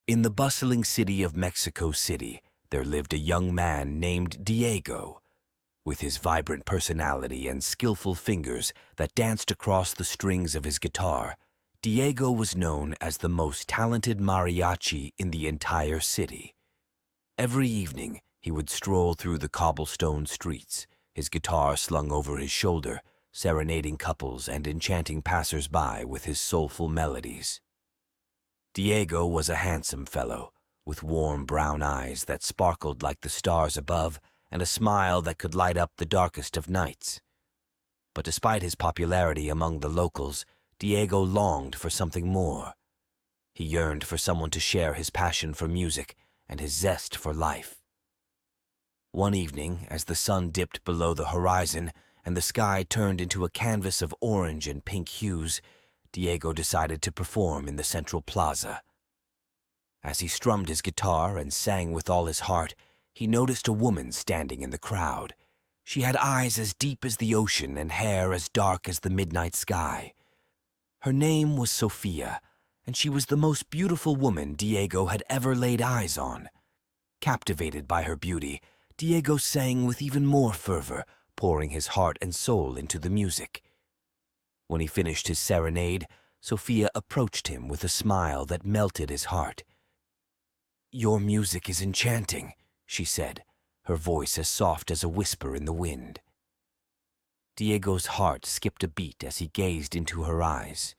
In the bustling city of Mexico City, there lived a young man named Diego. With his vibrant personality and skillful fingers that danced across the strings of his guitar, Diego was known as the most talented mariachi in the entire city. Every evening, he would stroll through the cobblestone streets, his guitar slung over his shoulder, serenading couples and enchanting passers-by with his soulful melodies. Diego was a handsome fellow, with warm brown eyes that sparkled like the stars above and a smile that could light up the darkest of nights. But despite his popularity among the locals, Diego longed for something more. He yearned for someone to share his passion for music and his zest for life. One evening, as the sun dipped below the horizon and the sky turned into a canvas of orange and pink hues, Diego decided to perform in the central plaza. As he strummed his guitar and sang with all his heart, he noticed a woman standing in the crowd. She had eyes as deep as the ocean and hair as dark as the midnight sky. Her name was Sophia, and she was the most beautiful woman Diego had ever laid eyes on. Captivated by her beauty, Diego sang with even more fervor, pouring his heart and soul into the music. When he finished his serenade, Sophia approached him with a smile that melted his heart. "Your music is enchanting," she said, her voice as soft as a whisper in the wind. Diego's heart skipped a beat as he gazed into her eyes.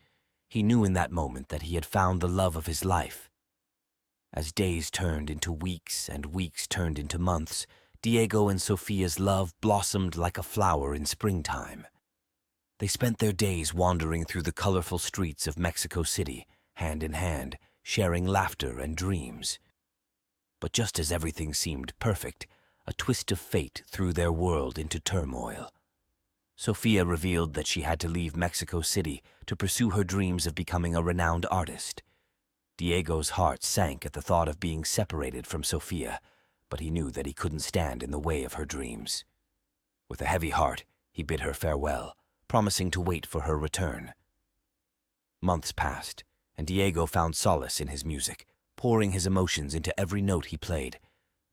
He knew in that moment that he had found the love of his life. As days turned into weeks and weeks turned into months, Diego and Sophia's love blossomed like a flower in springtime. They spent their days wandering through the colorful streets of Mexico City, hand in hand, sharing laughter and dreams. But just as everything seemed perfect, a twist of fate threw their world into turmoil. Sophia revealed that she had to leave Mexico City to pursue her dreams of becoming a renowned artist. Diego's heart sank at the thought of being separated from Sophia, but he knew that he couldn't stand in the way of her dreams. With a heavy heart, he bid her farewell, promising to wait for her return. Months passed, and Diego found solace in his music, pouring his emotions into every note he played.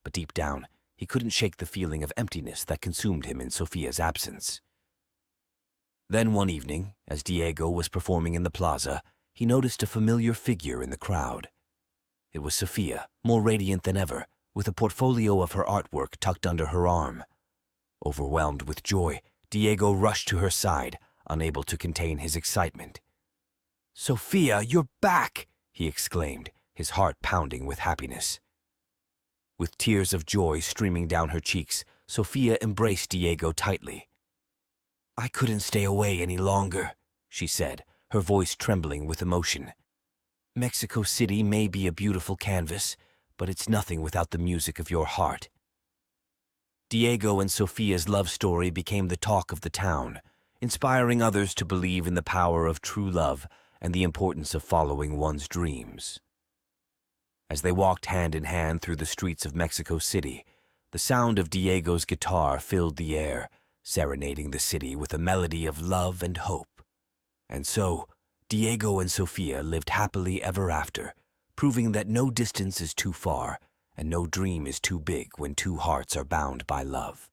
But deep down, he couldn't shake the feeling of emptiness that consumed him in Sophia's absence. Then one evening, as Diego was performing in the plaza, he noticed a familiar figure in the crowd. It was Sophia, more radiant than ever, with a portfolio of her artwork tucked under her arm. Overwhelmed with joy, Diego rushed to her side, unable to contain his excitement. "Sophia, you're back!" he exclaimed, his heart pounding with happiness. With tears of joy streaming down her cheeks, Sophia embraced Diego tightly. "I couldn't stay away any longer," she said, her voice trembling with emotion. "Mexico City may be a beautiful canvas, but it's nothing without the music of your heart." Diego and Sophia's love story became the talk of the town, inspiring others to believe in the power of true love and the importance of following one's dreams. As they walked hand in hand through the streets of Mexico City, the sound of Diego's guitar filled the air, serenading the city with a melody of love and hope. And so, Diego and Sophia lived happily ever after, proving that no distance is too far and no dream is too big when two hearts are bound by love.